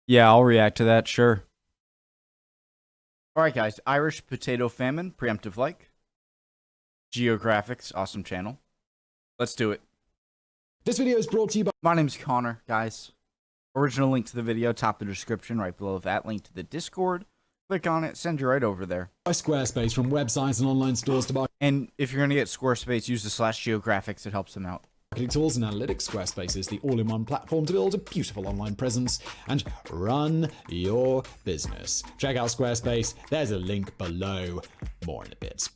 Yeah, I'll react to that, sure. Alright guys, Irish potato famine, preemptive like. Geographics, awesome channel. Let's do it. This video is brought to you by... My name's Connor, guys. Original link to the video, top of the description, right below that. Link to the Discord. Click on it, send you right over there. Squarespace, from websites and online stores to And if you're going to get Squarespace, use the /geographics, it helps them out. marketing tools and analytics. Squarespace is the all-in-one platform to build a beautiful online presence and run your business. Check out Squarespace. There's a link below. More in a bit.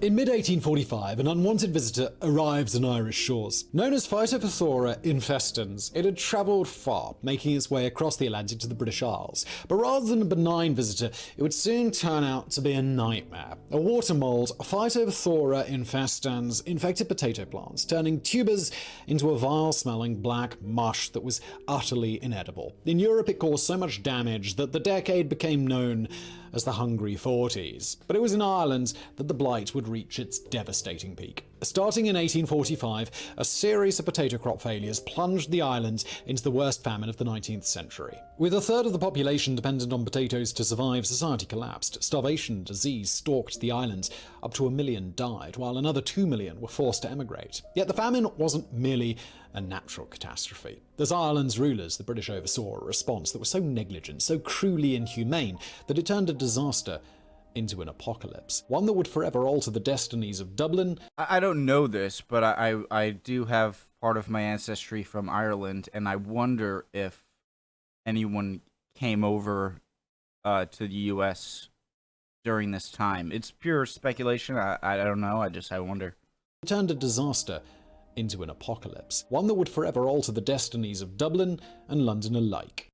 In mid-1845, an unwanted visitor arrived on Irish shores. Known as Phytophthora infestans, it had travelled far, making its way across the Atlantic to the British Isles. But rather than a benign visitor, it would soon turn out to be a nightmare. A water mold, Phytophthora infestans, infected potato plants, turning tubers into a vile-smelling black mush that was utterly inedible. In Europe, it caused so much damage that the decade became known as the Hungry Forties. But it was in Ireland that the blight would reach its devastating peak. Starting in 1845, a series of potato crop failures plunged the island into the worst famine of the 19th century. With a third of the population dependent on potatoes to survive, society collapsed. Starvation and disease stalked the island. Up to 1 million died, while another 2 million were forced to emigrate. Yet the famine wasn't merely a natural catastrophe. As Ireland's rulers, the British oversaw a response that was so negligent, so cruelly inhumane, that it turned a disaster into an apocalypse. One that would forever alter the destinies of Dublin. I don't know this, but I do have part of my ancestry from Ireland, and I wonder if anyone came over to the U.S. during this time. It's pure speculation. I don't know. I wonder. It turned a disaster into an apocalypse. One that would forever alter the destinies of Dublin and London alike.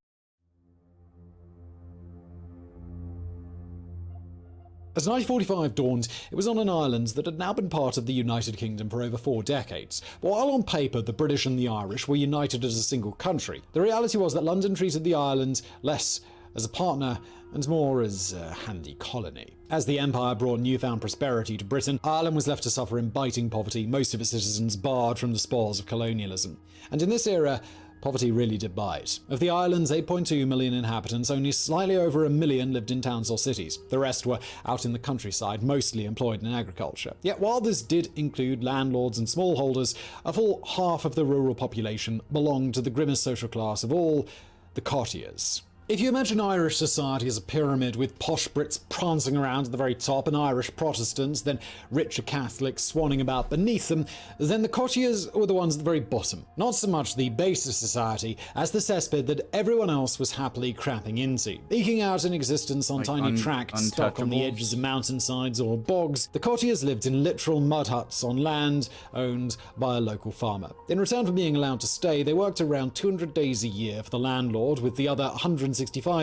As 1945 dawned, it was on an island that had now been part of the United Kingdom for over 4 decades. While on paper the British and the Irish were united as a single country, the reality was that London treated the island less as a partner and more as a handy colony. As the empire brought newfound prosperity to Britain, Ireland was left to suffer in biting poverty, most of its citizens barred from the spoils of colonialism. And in this era, poverty really did bite. Of the island's 8.2 million inhabitants, only slightly over 1 million lived in towns or cities. The rest were out in the countryside, mostly employed in agriculture. Yet while this did include landlords and smallholders, a full half of the rural population belonged to the grimmest social class of all, the courtiers. If you imagine Irish society as a pyramid with posh Brits prancing around at the very top and Irish Protestants, then richer Catholics swanning about beneath them, then the courtiers were the ones at the very bottom. Not so much the base of society as the cesspit that everyone else was happily crapping into. Eking out an existence on tiny tracts stuck on the edges of mountainsides or bogs, the courtiers lived in literal mud huts on land owned by a local farmer. In return for being allowed to stay, they worked around 200 days a year for the landlord, with the other 165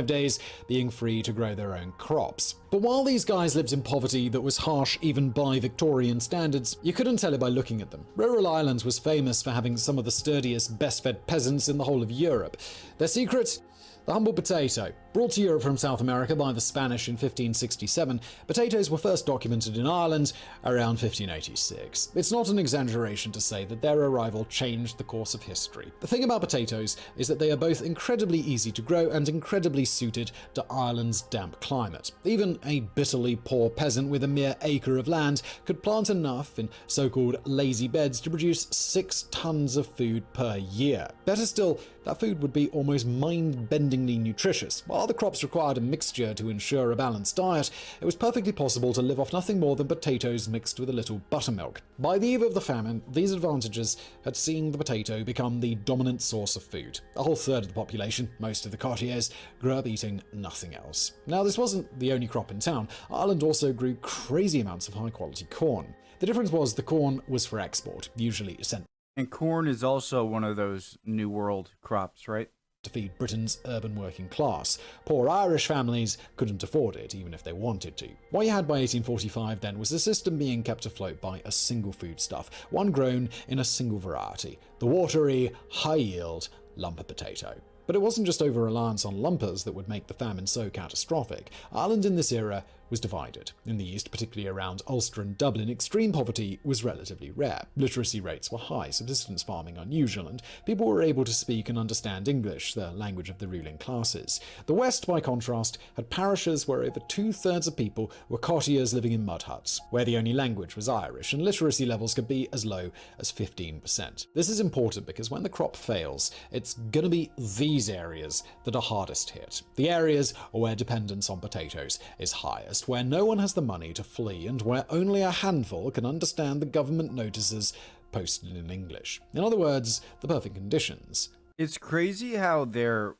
days being free to grow their own crops. But while these guys lived in poverty that was harsh even by Victorian standards, you couldn't tell it by looking at them. Rural Ireland was famous for having some of the sturdiest, best-fed peasants in the whole of Europe. Their secret? The humble potato. Brought to Europe from South America by the Spanish in 1567, potatoes were first documented in Ireland around 1586. It's not an exaggeration to say that their arrival changed the course of history. The thing about potatoes is that they are both incredibly easy to grow and incredibly suited to Ireland's damp climate. Even a bitterly poor peasant with a mere acre of land could plant enough in so-called lazy beds to produce 6 tons of food per year. Better still, that food would be almost mind-bendingly nutritious. While the crops required a mixture to ensure a balanced diet, it was perfectly possible to live off nothing more than potatoes mixed with a little buttermilk. By the eve of the famine, these advantages had seen the potato become the dominant source of food. A whole third of the population, most of the courtiers, grew up eating nothing else. Now, this wasn't the only crop in town. Ireland also grew crazy amounts of high-quality corn. The difference was the corn was for export, usually sent. And corn is also one of those New World crops, right? To feed Britain's urban working class. Poor Irish families couldn't afford it, even if they wanted to. What you had by 1845 then was a system being kept afloat by a single foodstuff, one grown in a single variety, the watery, high-yield lumper potato. But it wasn't just over-reliance on lumpers that would make the famine so catastrophic. Ireland in this era was divided. In the east, particularly around Ulster and Dublin, extreme poverty was relatively rare. Literacy rates were high, subsistence farming unusual, and people were able to speak and understand English, the language of the ruling classes. The west, by contrast, had parishes where over 2/3 of people were cottiers living in mud huts, where the only language was Irish, and literacy levels could be as low as 15%. This is important because when the crop fails, it's going to be these areas that are hardest hit. The areas where dependence on potatoes is highest, where no one has the money to flee, and where only a handful can understand the government notices posted in English. In other words, the perfect conditions. It's crazy how they're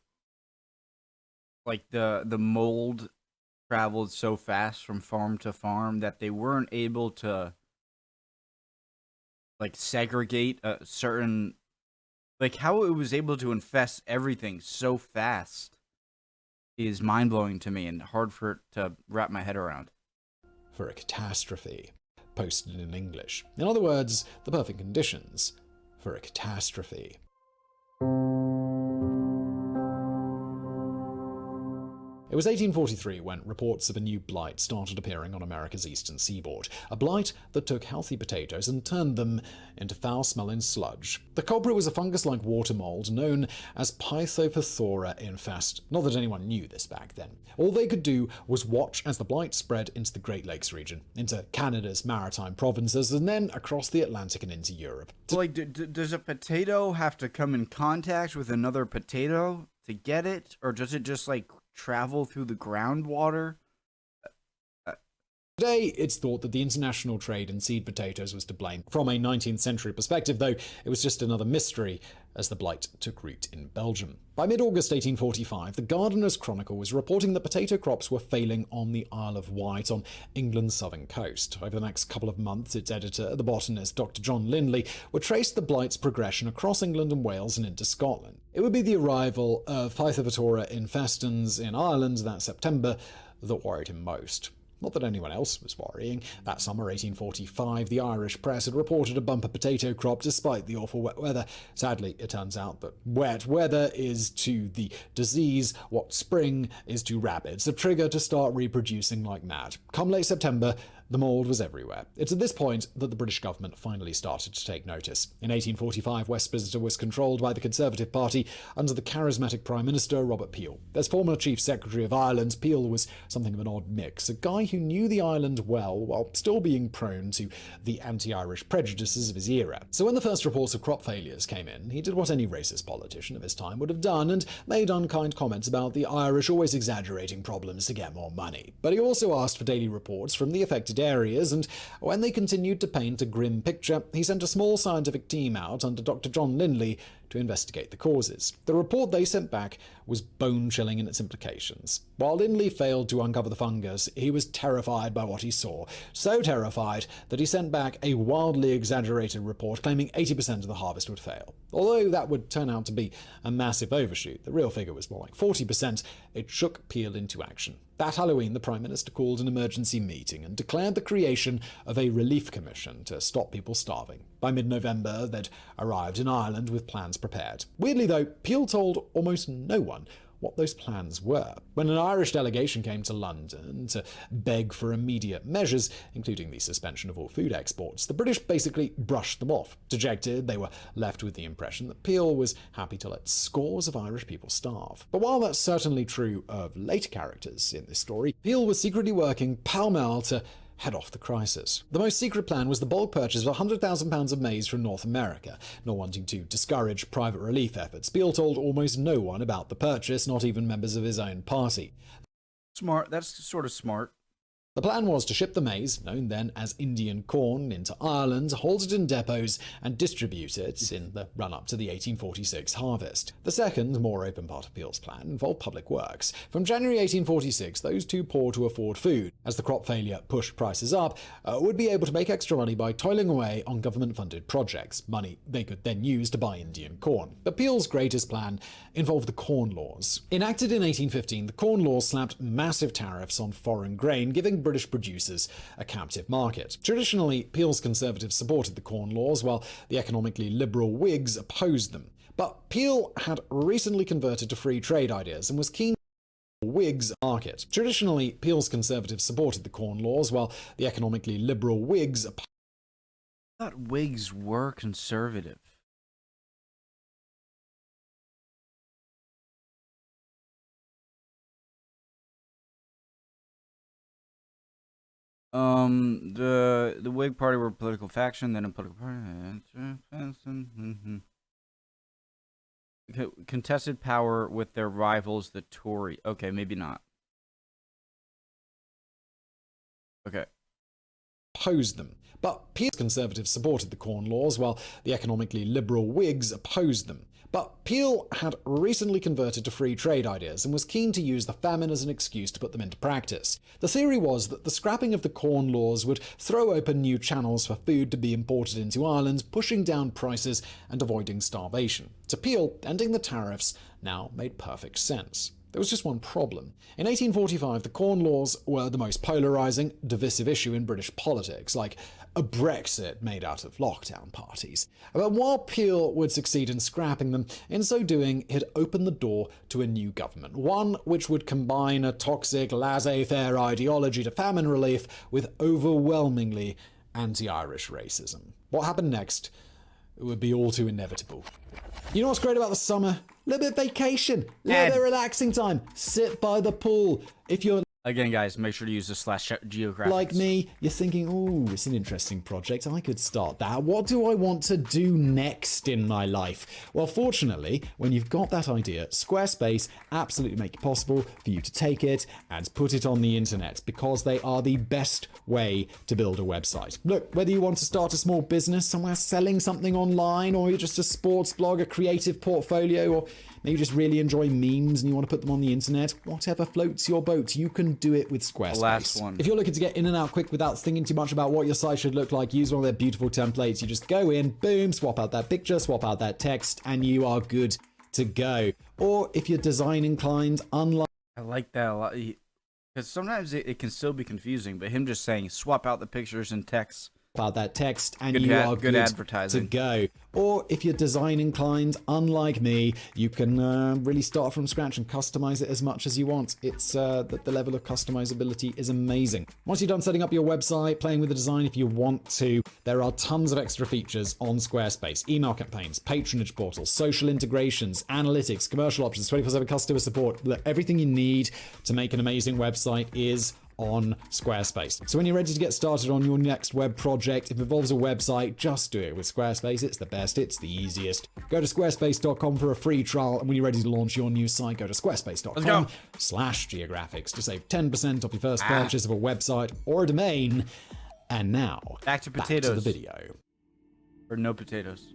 like the mold traveled so fast from farm to farm that they weren't able to like segregate a certain, like how it was able to infest everything so fast is mind-blowing to me and hard for it to wrap my head around. For a catastrophe, posted in English. In other words, the perfect conditions for a catastrophe. It was 1843 when reports of a new blight started appearing on America's eastern seaboard. A blight that took healthy potatoes and turned them into foul-smelling sludge. The culprit was a fungus-like water mold known as Pythophthora infest. Not that anyone knew this back then. All they could do was watch as the blight spread into the Great Lakes region, into Canada's maritime provinces, and then across the Atlantic and into Europe. Like, does a potato have to come in contact with another potato to get it? Or does it just, like, travel through the groundwater? Today, it's thought that the international trade in seed potatoes was to blame. From a 19th century perspective, though, it was just another mystery as the blight took root in Belgium. By mid-August 1845, the Gardener's Chronicle was reporting that potato crops were failing on the Isle of Wight on England's southern coast. Over the next couple of months, its editor, the botanist Dr. John Lindley, would trace the blight's progression across England and Wales and into Scotland. It would be the arrival of Pythophthora infestans in Ireland that September that worried him most. Not that anyone else was worrying. That summer, 1845, the Irish press had reported a bumper potato crop despite the awful wet weather. Sadly, it turns out that wet weather is to the disease what spring is to rabbits, a trigger to start reproducing like mad. Come late September, the mold was everywhere. It's at this point that the British government finally started to take notice. In 1845, Westminster was controlled by the Conservative Party under the charismatic Prime Minister Robert Peel. As former Chief Secretary of Ireland, Peel was something of an odd mix, a guy who knew the island well while still being prone to the anti-Irish prejudices of his era. So when the first reports of crop failures came in, he did what any racist politician of his time would have done and made unkind comments about the Irish always exaggerating problems to get more money. But he also asked for daily reports from the affected areas, and when they continued to paint a grim picture, he sent a small scientific team out under Dr. John Lindley to investigate the causes. The report they sent back was bone-chilling in its implications. While Lindley failed to uncover the fungus, he was terrified by what he saw. So terrified that he sent back a wildly exaggerated report claiming 80% of the harvest would fail. Although that would turn out to be a massive overshoot, the real figure was more like 40%, it shook Peel into action. That Halloween, the Prime Minister called an emergency meeting and declared the creation of a relief commission to stop people starving. By mid-November, they'd arrived in Ireland with plans prepared. Weirdly, though, Peel told almost no one what those plans were. When an Irish delegation came to London to beg for immediate measures, including the suspension of all food exports, the British basically brushed them off. Dejected, they were left with the impression that Peel was happy to let scores of Irish people starve. But while that's certainly true of later characters in this story, Peel was secretly working pell-mell to head off the crisis. The most secret plan was the bulk purchase of 100,000 pounds of maize from North America. Not wanting to discourage private relief efforts, Peel told almost no one about the purchase, not even members of his own party. Smart. That's sort of smart. The plan was to ship the maize, known then as Indian corn, into Ireland, hold it in depots, and distribute it in the run-up to the 1846 harvest. The second, more open part of Peel's plan involved public works. From January 1846, those too poor to afford food, as the crop failure pushed prices up, would be able to make extra money by toiling away on government-funded projects, money they could then use to buy Indian corn. But Peel's greatest plan involved the Corn Laws. Enacted in 1815, the Corn Laws slapped massive tariffs on foreign grain, giving British producers a captive market. Traditionally, Peel's Conservatives supported the Corn Laws, while the economically liberal Whigs opposed them. But Peel had recently converted to free trade ideas and was keen Whigs market. Traditionally, Peel's Conservatives supported the Corn Laws, while the economically liberal Whigs I thought Whigs were conservative. The Whig Party were a political faction, then a political party. Contested power with their rivals, the Tory. Okay, maybe not. Okay. opposed them. But Peel's Conservatives supported the Corn Laws, while the economically liberal Whigs opposed them. But Peel had recently converted to free trade ideas and was keen to use the famine as an excuse to put them into practice. The theory was that the scrapping of the Corn Laws would throw open new channels for food to be imported into Ireland, pushing down prices and avoiding starvation. To Peel, ending the tariffs now made perfect sense. There was just one problem. In 1845, the Corn Laws were the most polarising, divisive issue in British politics, like a Brexit made out of lockdown parties. But while Peel would succeed in scrapping them, in so doing, he'd open the door to a new government, one which would combine a toxic, laissez-faire ideology to famine relief with overwhelmingly anti-Irish racism. What happened next would be all too inevitable. You know what's great about the summer? A little bit of vacation, a little bit of relaxing time, sit by the pool. If you're Again, guys, make sure to use the /Geographics. like me, you're thinking, oh, it's an interesting project. I could start that. What do I want to do next in my life? Well, fortunately, when you've got that idea, Squarespace absolutely make it possible for you to take it and put it on the internet, because they are the best way to build a website. Look, whether you want to start a small business somewhere selling something online, or you're just a sports blog, a creative portfolio, or maybe you just really enjoy memes and you want to put them on the internet, whatever floats your boat, you can do it with Squarespace. The last one. If you're looking to get in and out quick without thinking too much about what your site should look like, use one of their beautiful templates. You just go in, boom, swap out that picture, swap out that text, and you are good to go. Or if you're design inclined, unlike I like that a lot. Because sometimes it can still be confusing, but him just saying swap out the pictures and text. about that text, and Good you are good good advertising. to go. Or if you're design inclined, unlike me, you can really start from scratch and customize it as much as you want. It's the level of customizability is amazing. Once you're done setting up your website, playing with the design if you want to, there are tons of extra features on Squarespace. Email campaigns, patronage portals, social integrations, analytics, commercial options, 24/7 customer support. Look, everything you need to make an amazing website is on Squarespace. So when you're ready to get started on your next web project, if it involves a website, just do it with Squarespace. It's the best, it's the easiest. Go to squarespace.com for a free trial, and when you're ready to launch your new site, go to squarespace.com/geographics to save 10% off your first purchase of a website or a domain. And now, Back to potatoes. the video. Or no potatoes.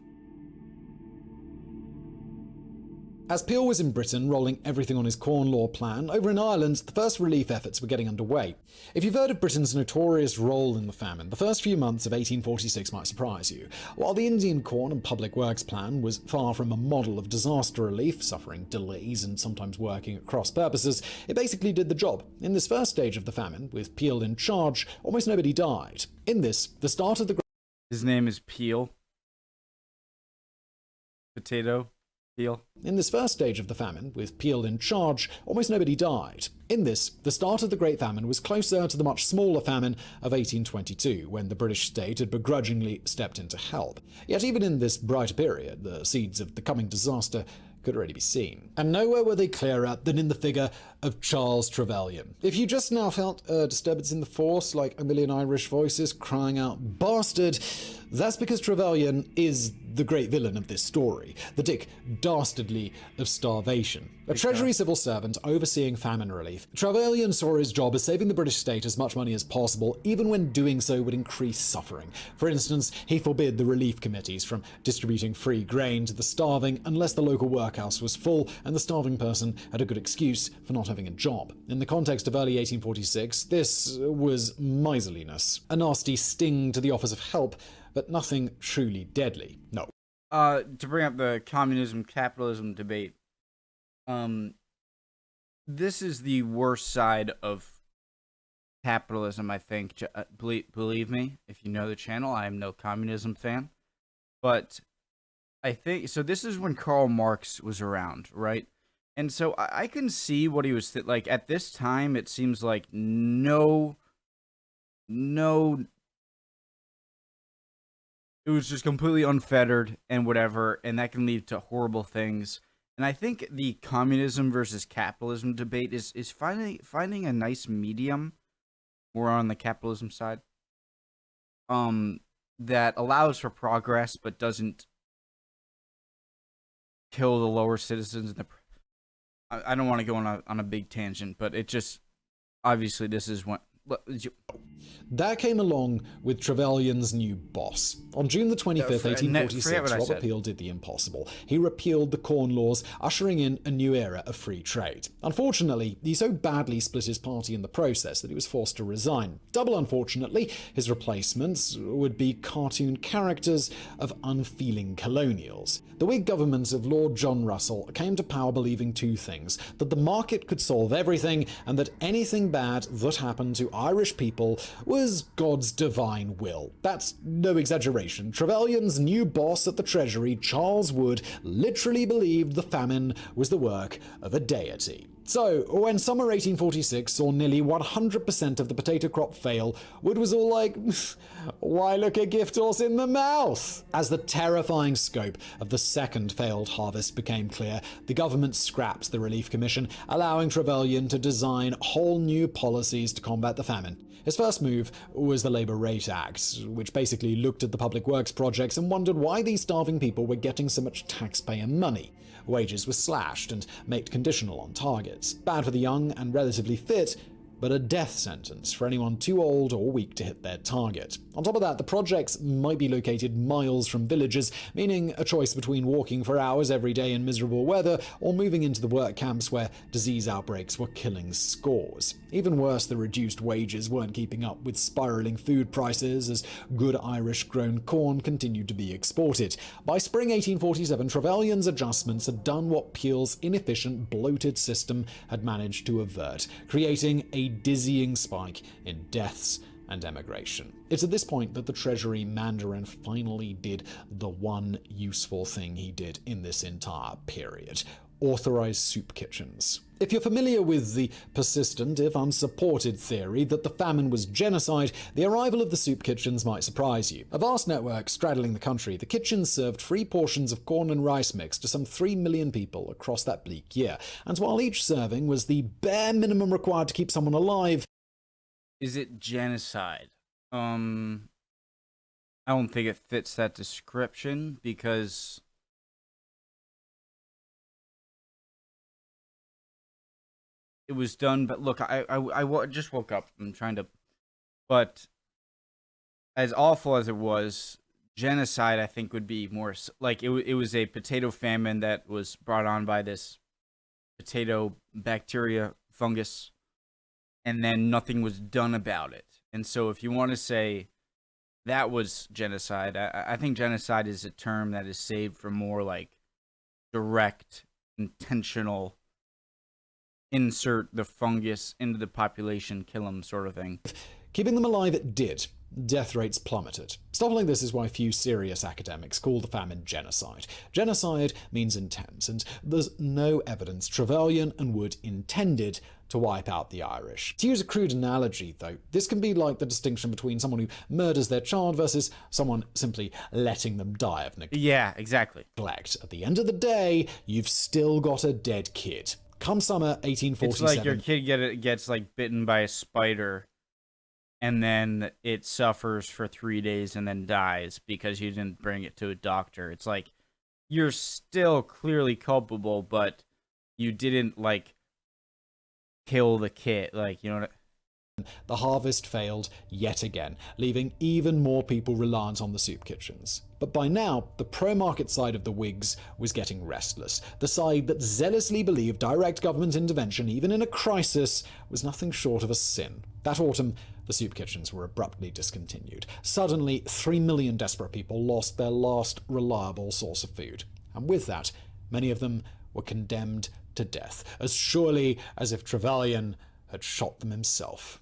As Peel was in Britain, rolling everything on his Corn Law plan, over in Ireland, the first relief efforts were getting underway. If you've heard of Britain's notorious role in the famine, the first few months of 1846 might surprise you. While the Indian Corn and Public Works Plan was far from a model of disaster relief, suffering delays and sometimes working at cross purposes, it basically did the job. In this first stage of the famine, with Peel in charge, almost nobody died. In this, the start of the His name is Peel. Potato. Peel. In this first stage of the famine, with Peel in charge, almost nobody died. In this, the start of the Great Famine was closer to the much smaller famine of 1822, when the British state had begrudgingly stepped in to help. Yet even in this brighter period, the seeds of the coming disaster could already be seen. And nowhere were they clearer than in the figure of Charles Trevelyan. If you just now felt a disturbance in the force, like a million Irish voices crying out, "Bastard!" that's because Trevelyan is the great villain of this story, the Dick Dastardly of starvation. A Treasury civil servant overseeing famine relief, Trevelyan saw his job as saving the British state as much money as possible, even when doing so would increase suffering. For instance, he forbid the relief committees from distributing free grain to the starving unless the local workhouse was full and the starving person had a good excuse for not having a job. In the context of early 1846, this was miserliness, a nasty sting to the offers of help, but nothing truly deadly. No. To bring up the communism capitalism debate, this is the worst side of capitalism, I think. Believe me, if you know the channel, I am no communism fan, but I think so. This is when Karl Marx was around, right? And so I can see what he was like at this time. It seems like no, it was just completely unfettered and whatever, and that can lead to horrible things. And I think the communism versus capitalism debate is finding a nice medium. We're on the capitalism side. That allows for progress but doesn't kill the lower citizens. I don't want to go on a big tangent, but it just obviously this is what. That came along with Trevelyan's new boss. On June the 25th, 1846, Robert Peel did the impossible. He repealed the Corn Laws, ushering in a new era of free trade. Unfortunately, he so badly split his party in the process that he was forced to resign. Double unfortunately, his replacements would be cartoon characters of unfeeling colonials. The Whig government of Lord John Russell came to power believing two things: that the market could solve everything, and that anything bad that happened to Irish people was God's divine will. That's no exaggeration. Trevelyan's new boss at the Treasury, Charles Wood, literally believed the famine was the work of a deity. So, when summer 1846 saw nearly 100% of the potato crop fail, Wood was all like, why look a gift horse in the mouth? As the terrifying scope of the second failed harvest became clear, the government scrapped the Relief Commission, allowing Trevelyan to design whole new policies to combat the famine. His first move was the Labour Rate Act, which basically looked at the public works projects and wondered why these starving people were getting so much taxpayer money. Wages were slashed and made conditional on targets. Bad for the young and relatively fit, but a death sentence for anyone too old or weak to hit their target. On top of that, the projects might be located miles from villages, meaning a choice between walking for hours every day in miserable weather or moving into the work camps where disease outbreaks were killing scores. Even worse, the reduced wages weren't keeping up with spiraling food prices as good Irish-grown corn continued to be exported. By spring 1847, Trevelyan's adjustments had done what Peel's inefficient, bloated system had managed to avert, creating a dizzying spike in deaths and emigration. It's at this point that the Treasury Mandarin finally did the one useful thing he did in this entire period: authorize soup kitchens. If you're familiar with the persistent, if unsupported, theory that the famine was genocide, the arrival of the soup kitchens might surprise you. A vast network straddling the country, the kitchens served free portions of corn and rice mix to some 3 million people across that bleak year. And while each serving was the bare minimum required to keep someone alive, is it genocide? I don't think it fits that description because it was done. But look, I just woke up. I'm trying to, but as awful as it was, genocide I think would be more like it was a potato famine that was brought on by this potato bacteria fungus, and then nothing was done about it. And so if you want to say that was genocide, I think genocide is a term that is saved for more like direct, intentional, insert the fungus into the population, kill them sort of thing. Keeping them alive it did. Death rates plummeted. Stuff like this is why few serious academics call the famine genocide. Genocide means intent, and there's no evidence Trevelyan and Wood intended to wipe out the Irish. To use a crude analogy, though, this can be like the distinction between someone who murders their child versus someone simply letting them die of neglect. Yeah, exactly. At the end of the day, you've still got a dead kid. Come summer 1847... It's like your kid gets like bitten by a spider, and then it suffers for 3 days and then dies because you didn't bring it to a doctor. It's like, you're still clearly culpable, but you didn't like kill the kid, like, you know what The harvest failed yet again, leaving even more people reliant on the soup kitchens. But by now, the pro-market side of the Whigs was getting restless. The side that zealously believed direct government intervention, even in a crisis, was nothing short of a sin. That autumn, the soup kitchens were abruptly discontinued. Suddenly, 3 million desperate people lost their last reliable source of food. And with that, many of them were condemned to death, as surely as if Trevelyan had shot them himself.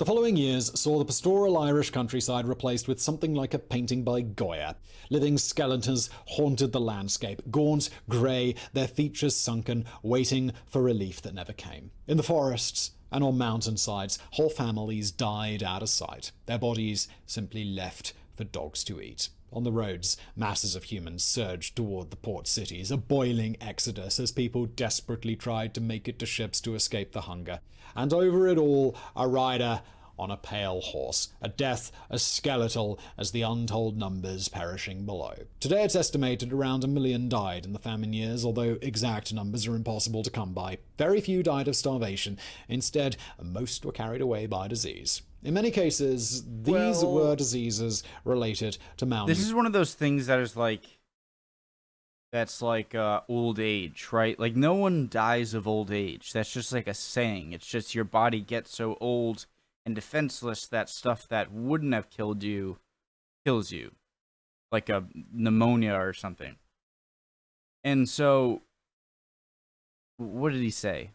The following years saw the pastoral Irish countryside replaced with something like a painting by Goya. Living skeletons haunted the landscape, gaunt, grey, their features sunken, waiting for relief that never came. In the forests and on mountainsides, whole families died out of sight, their bodies simply left for dogs to eat. On the roads, masses of humans surged toward the port cities, a boiling exodus as people desperately tried to make it to ships to escape the hunger. And over it all, a rider on a pale horse, a death as skeletal as the untold numbers perishing below. Today it's estimated around 1 million died in the famine years, although exact numbers are impossible to come by. Very few died of starvation. Instead, most were carried away by disease. In many cases, these were diseases related to malnutrition. This is one of those things that is like, that's like old age, right? Like, no one dies of old age. That's just like a saying. It's just your body gets so old and defenseless that stuff that wouldn't have killed you kills you, like a pneumonia or something. And so, what did he say?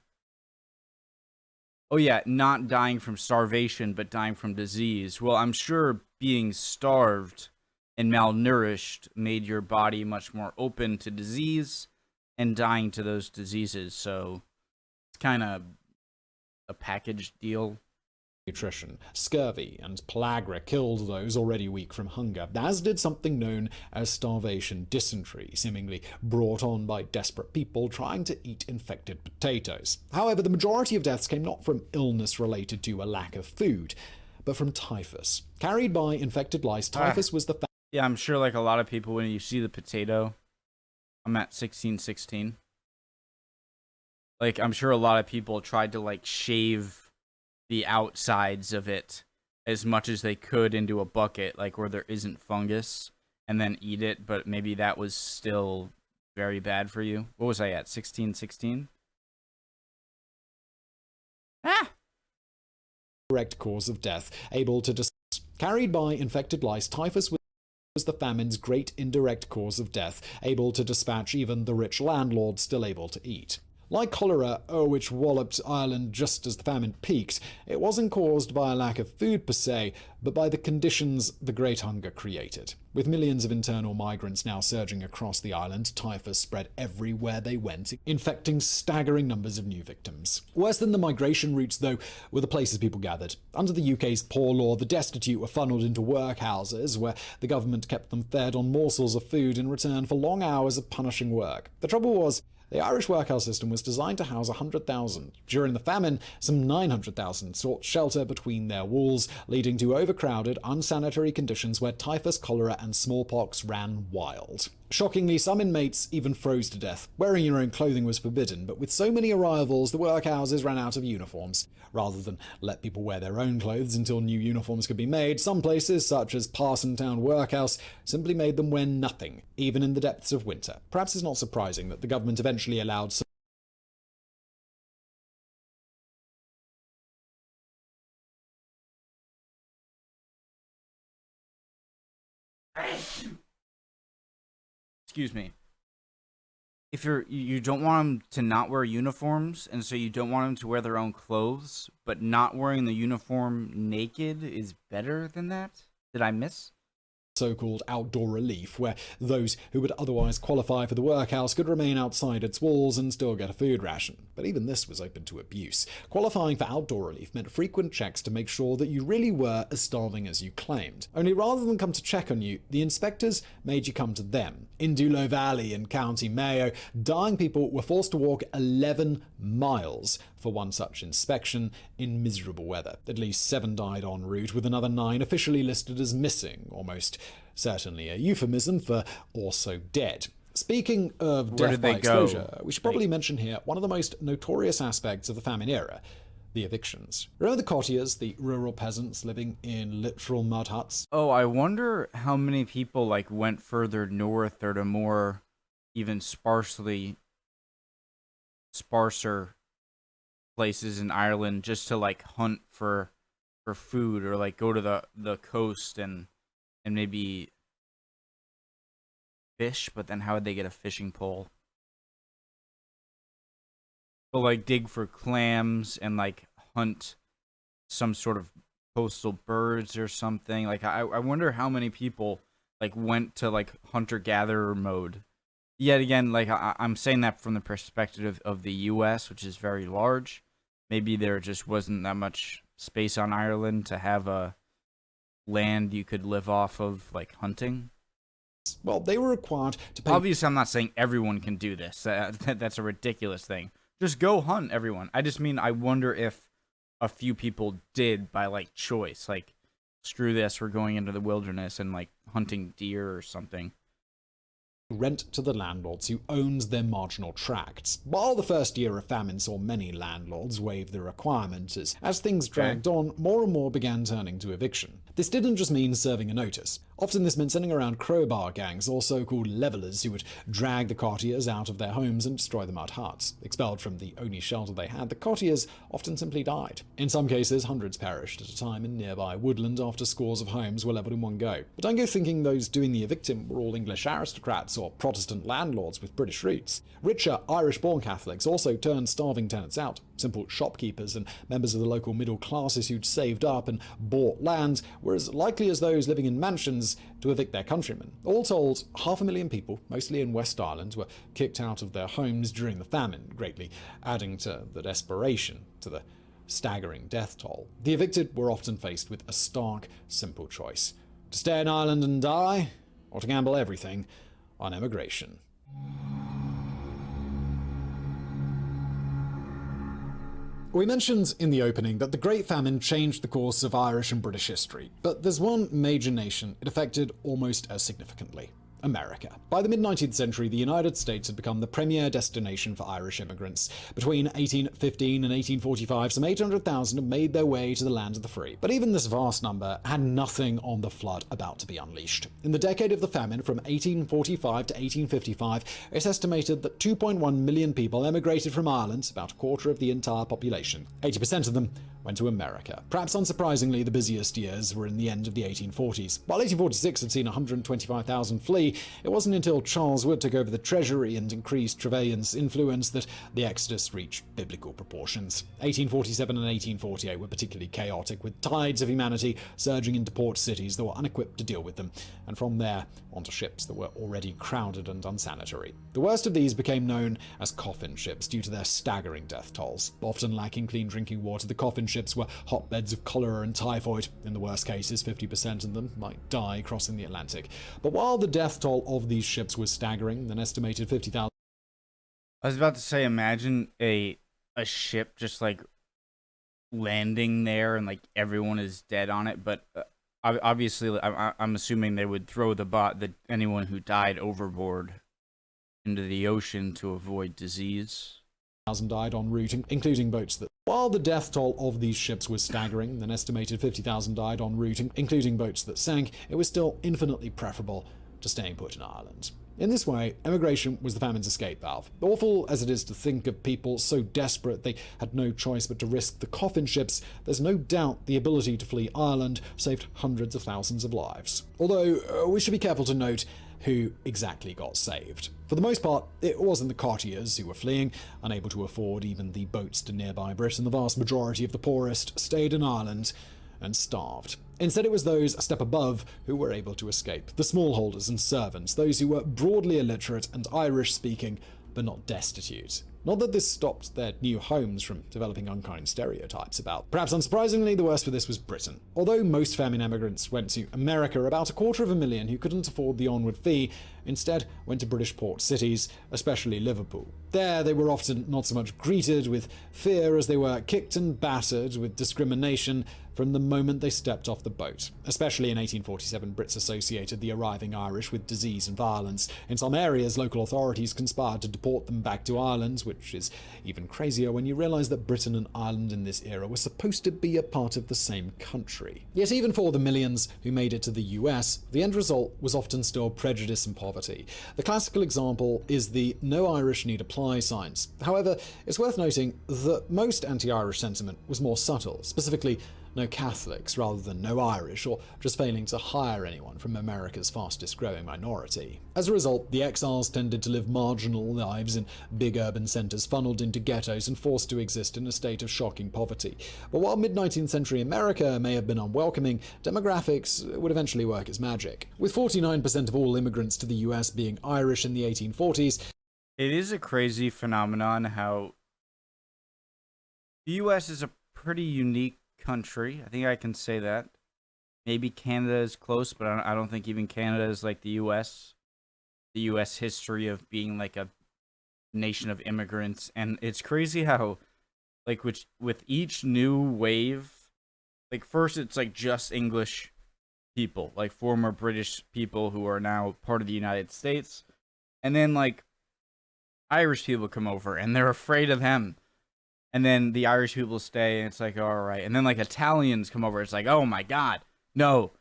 Oh yeah, not dying from starvation, but dying from disease. Well, I'm sure being starved and malnourished made your body much more open to disease and dying to those diseases. So it's kind of a packaged deal. Nutrition, scurvy, and pellagra killed those already weak from hunger, as did something known as starvation dysentery, seemingly brought on by desperate people trying to eat infected potatoes. However, the majority of deaths came not from illness related to a lack of food, but from typhus. Carried by infected lice, typhus was the Yeah, I'm sure like a lot of people, when you see the potato, I'm at 1616. Like, I'm sure a lot of people tried to like shave the outsides of it as much as they could into a bucket, like where there isn't fungus, and then eat it, but maybe that was still very bad for you. What was I at? 1616? Ah! direct cause of death, able to carried by infected lice, typhus was the famine's great indirect cause of death, able to dispatch even the rich landlords still able to eat. Like cholera, which walloped Ireland just as the famine peaked, it wasn't caused by a lack of food per se, but by the conditions the Great Hunger created. With millions of internal migrants now surging across the island, typhus spread everywhere they went, infecting staggering numbers of new victims. Worse than the migration routes, though, were the places people gathered. Under the UK's poor law, the destitute were funneled into workhouses, where the government kept them fed on morsels of food in return for long hours of punishing work. The trouble was, the Irish workhouse system was designed to house 100,000. During the famine, some 900,000 sought shelter between their walls, leading to overcrowded, unsanitary conditions where typhus, cholera, and smallpox ran wild. Shockingly, some inmates even froze to death. Wearing your own clothing was forbidden, but with so many arrivals, the workhouses ran out of uniforms. Rather than let people wear their own clothes until new uniforms could be made, some places, such as Parsonstown Workhouse, simply made them wear nothing, even in the depths of winter. Perhaps it's not surprising that the government eventually allowed some Excuse me. If you don't want them to not wear uniforms, and so you don't want them to wear their own clothes, but not wearing the uniform naked is better than that? Did I miss? so-called outdoor relief, where those who would otherwise qualify for the workhouse could remain outside its walls and still get a food ration. But even this was open to abuse. Qualifying for outdoor relief meant frequent checks to make sure that you really were as starving as you claimed. Only rather than come to check on you, the inspectors made you come to them. In Dulo Valley in County Mayo, dying people were forced to walk 11 miles for one such inspection in miserable weather. At least 7 died en route, with another 9 officially listed as missing, almost certainly a euphemism for also dead. Speaking of death by exposure, we should probably mention here one of the most notorious aspects of the famine era, the evictions. Remember the cottiers, the rural peasants living in literal mud huts? Oh, I wonder how many people went further north or to more even sparser places in Ireland just to hunt for food, or go to the coast and maybe fish, but then how would they get a fishing pole? But dig for clams and hunt some sort of coastal birds or something. Like I wonder how many people like went to like hunter gatherer mode. Yet again, like I'm saying that from the perspective of the U.S., which is very large. Maybe there just wasn't that much space on Ireland to have a land you could live off of, like hunting. Well, they were required to pay. Obviously, I'm not saying everyone can do this. That's a ridiculous thing. Just go hunt, everyone. I just mean I wonder if a few people did by like choice, like screw this, we're going into the wilderness and like hunting deer or something. Rent to the landlords who owned their marginal tracts. While the first year of famine saw many landlords waive the requirement, as things dragged on, more and more began turning to eviction. This didn't just mean serving a notice. Often this meant sending around crowbar gangs or so-called levelers who would drag the courtiers out of their homes and destroy the mud huts. Expelled from the only shelter they had, the courtiers often simply died. In some cases, hundreds perished at a time in nearby woodland after scores of homes were leveled in one go. But don't go thinking those doing the evicting were all English aristocrats or Protestant landlords with British roots. Richer Irish-born Catholics also turned starving tenants out. Simple shopkeepers and members of the local middle classes who'd saved up and bought land were as likely as those living in mansions to evict their countrymen. All told, 500,000 people, mostly in West Ireland, were kicked out of their homes during the famine, greatly adding to the desperation, to the staggering death toll. The evicted were often faced with a stark, simple choice: to stay in Ireland and die, or to gamble everything on emigration. We mentioned in the opening that the Great Famine changed the course of Irish and British history, but there's one major nation it affected almost as significantly: America. By the mid-19th century, the United States had become the premier destination for Irish immigrants. Between 1815 and 1845, some 800,000 had made their way to the land of the free. But even this vast number had nothing on the flood about to be unleashed. In the decade of the famine, from 1845 to 1855, it's estimated that 2.1 million people emigrated from Ireland, about a quarter of the entire population. 80% of them went to America. Perhaps unsurprisingly, the busiest years were in the end of the 1840s. While 1846 had seen 125,000 flee, it wasn't until Charles Wood took over the Treasury and increased Trevelyan's influence that the exodus reached biblical proportions. 1847 and 1848 were particularly chaotic, with tides of humanity surging into port cities that were unequipped to deal with them, and from there onto ships that were already crowded and unsanitary. The worst of these became known as coffin ships due to their staggering death tolls. Often lacking clean drinking water, the coffin ships were hotbeds of cholera and typhoid. In the worst cases, 50% of them might die crossing the Atlantic. But while the death toll of these ships was staggering, an estimated 50,000... I was about to say, imagine a ship just like landing there and like everyone is dead on it, but obviously I'm assuming they would throw anyone who died overboard into the ocean to avoid disease. died en route, including boats that... While the death toll of these ships was staggering, an estimated 50,000 died en route, including boats that sank, it was still infinitely preferable to staying put in Ireland. In this way, emigration was the famine's escape valve. Awful as it is to think of people so desperate they had no choice but to risk the coffin ships, there's no doubt the ability to flee Ireland saved hundreds of thousands of lives. Although, we should be careful to note who exactly got saved. For the most part, it wasn't the courtiers who were fleeing, unable to afford even the boats to nearby Britain. The vast majority of the poorest stayed in Ireland and starved. Instead, it was those a step above who were able to escape. The smallholders and servants, those who were broadly illiterate and Irish-speaking, but not destitute. Not that this stopped their new homes from developing unkind stereotypes about. Perhaps unsurprisingly, the worst for this was Britain. Although most famine immigrants went to America, about 250,000 who couldn't afford the onward fee instead went to British port cities, especially Liverpool. There, they were often not so much greeted with fear as they were kicked and battered with discrimination from the moment they stepped off the boat. Especially in 1847, Brits associated the arriving Irish with disease and violence. In some areas, local authorities conspired to deport them back to Ireland, which is even crazier when you realise that Britain and Ireland in this era were supposed to be a part of the same country. Yet even for the millions who made it to the US, the end result was often still prejudice and poverty. The classical example is the "No Irish Need Apply" signs. However, it's worth noting that most anti-Irish sentiment was more subtle. Specifically, no Catholics rather than no Irish, or just failing to hire anyone from America's fastest growing minority. As a result, the exiles tended to live marginal lives in big urban centres, funneled into ghettos and forced to exist in a state of shocking poverty. But while mid-19th century America may have been unwelcoming, demographics would eventually work its magic. With 49% of all immigrants to the US being Irish in the 1840s, it is a crazy phenomenon how the US is a pretty unique country. I think I can say that. Maybe Canada is close, but I don't think even Canada is like the US. The US history of being like a nation of immigrants, and it's crazy how like with each new wave, like first it's like just English people, like former British people who are now part of the United States, and then like Irish people come over and they're afraid of them. And then the Irish people stay, and it's like, all right. And then, like, Italians come over. It's like, oh, my God, no.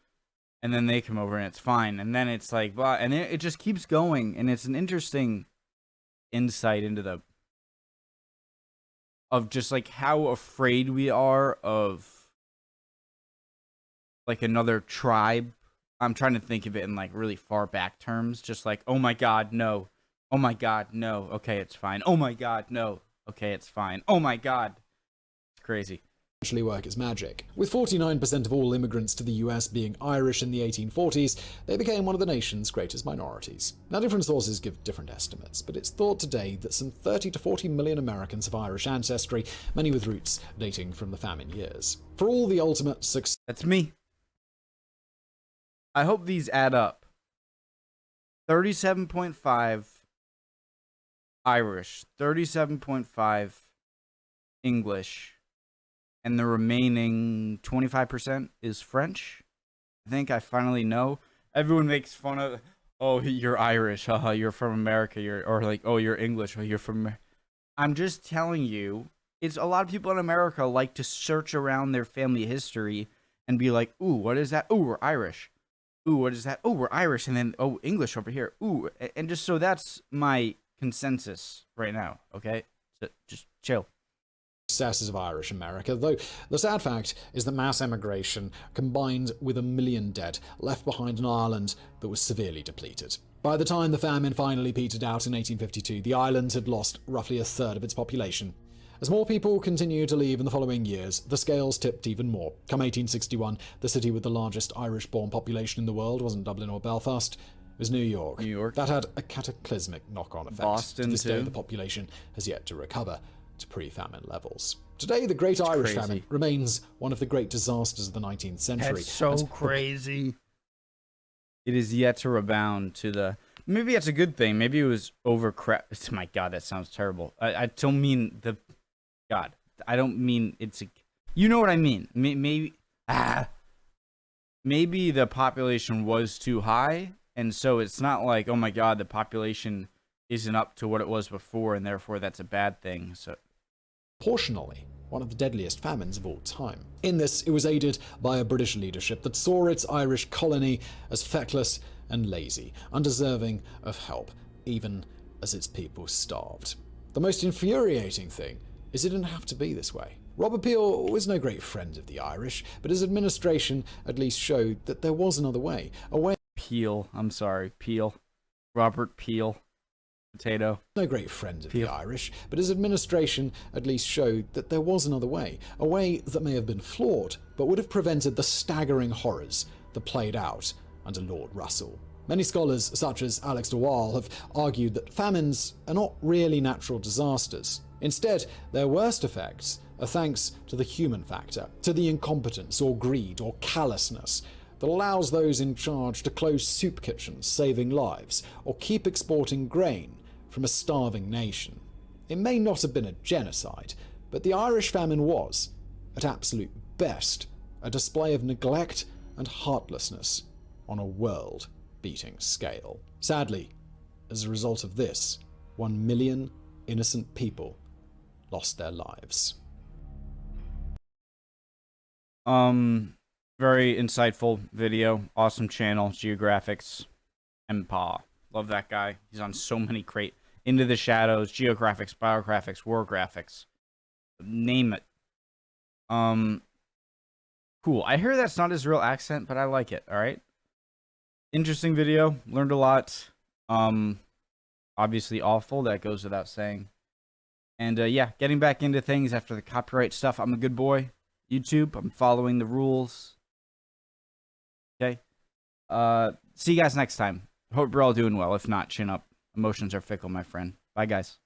And then they come over, and it's fine. And then it's like, blah. And it just keeps going. And it's an interesting insight into of just, like, how afraid we are of, like, another tribe. I'm trying to think of it in, like, really far back terms. Just like, oh, my God, no. Oh, my God, no. Okay, it's fine. Oh, my God, no. Okay, it's fine. Oh my God. It's crazy. Actually work its magic. With 49% of all immigrants to the US being Irish in the 1840s, they became one of the nation's greatest minorities. Now, different sources give different estimates, but it's thought today that some 30 to 40 million Americans have Irish ancestry, many with roots dating from the famine years. For all the ultimate success... That's me. I hope these add up. 37.5 Irish, 37.5 English, and the remaining 25% is French. I think I finally know. Everyone makes fun of, oh, you're Irish, haha, you're from America, or like, oh, you're English, oh, you're from America. I'm just telling you, it's a lot of people in America like to search around their family history and be like, ooh, what is that? Ooh, we're Irish. Ooh, what is that? Oh, we're Irish, and then, oh, English over here. Ooh, and just so that's my consensus right now, okay? So just chill. Successes of Irish America, though the sad fact is that mass emigration combined with 1 million dead left behind an island that was severely depleted. By the time the famine finally petered out in 1852, the island had lost roughly a third of its population. As more people continued to leave in the following years, the scales tipped even more. Come 1861, the city with the largest Irish-born population in the world wasn't Dublin or Belfast. It was New York. New York. That had a cataclysmic knock-on effect. Boston, to this day, too. the population has yet to recover to pre-famine levels. Today, the Great Irish Famine remains one of the great disasters of the 19th century. That's so crazy. It is yet to rebound to the... Maybe that's a good thing. Maybe it was overcrowded. My God, that sounds terrible. I don't mean the... God, I don't mean it's... You know what I mean. Maybe the population was too high, and so it's not like, oh my God, the population isn't up to what it was before, and therefore that's a bad thing. So, proportionally, one of the deadliest famines of all time. In this, it was aided by a British leadership that saw its Irish colony as feckless and lazy, undeserving of help, even as its people starved. The most infuriating thing is it didn't have to be this way. Robert Peel was no great friend of the Irish, but his administration at least showed that there was another way. A way... Peel. I'm sorry. Peel. Robert Peel. Potato. No great friend of the Irish, but his administration at least showed that there was another way. A way that may have been flawed, but would have prevented the staggering horrors that played out under Lord Russell. Many scholars, such as Alex de Waal, have argued that famines are not really natural disasters. Instead, their worst effects are thanks to the human factor, to the incompetence or greed or callousness that allows those in charge to close soup kitchens, saving lives, or keep exporting grain from a starving nation. It may not have been a genocide, but the Irish famine was, at absolute best, a display of neglect and heartlessness on a world-beating scale. Sadly, as a result of this, 1 million innocent people lost their lives. Very insightful video. Awesome channel. Geographics. Empa. Love that guy. He's on so many Into the Shadows, Geographics, Biographics, Wargraphics. Name it. Cool. I hear that's not his real accent, but I like it. All right. Interesting video. Learned a lot. Obviously awful. That goes without saying. And yeah, getting back into things after the copyright stuff. I'm a good boy. YouTube. I'm following the rules. Okay. See you guys next time. Hope you're all doing well. If not, chin up. Emotions are fickle, my friend. Bye, guys.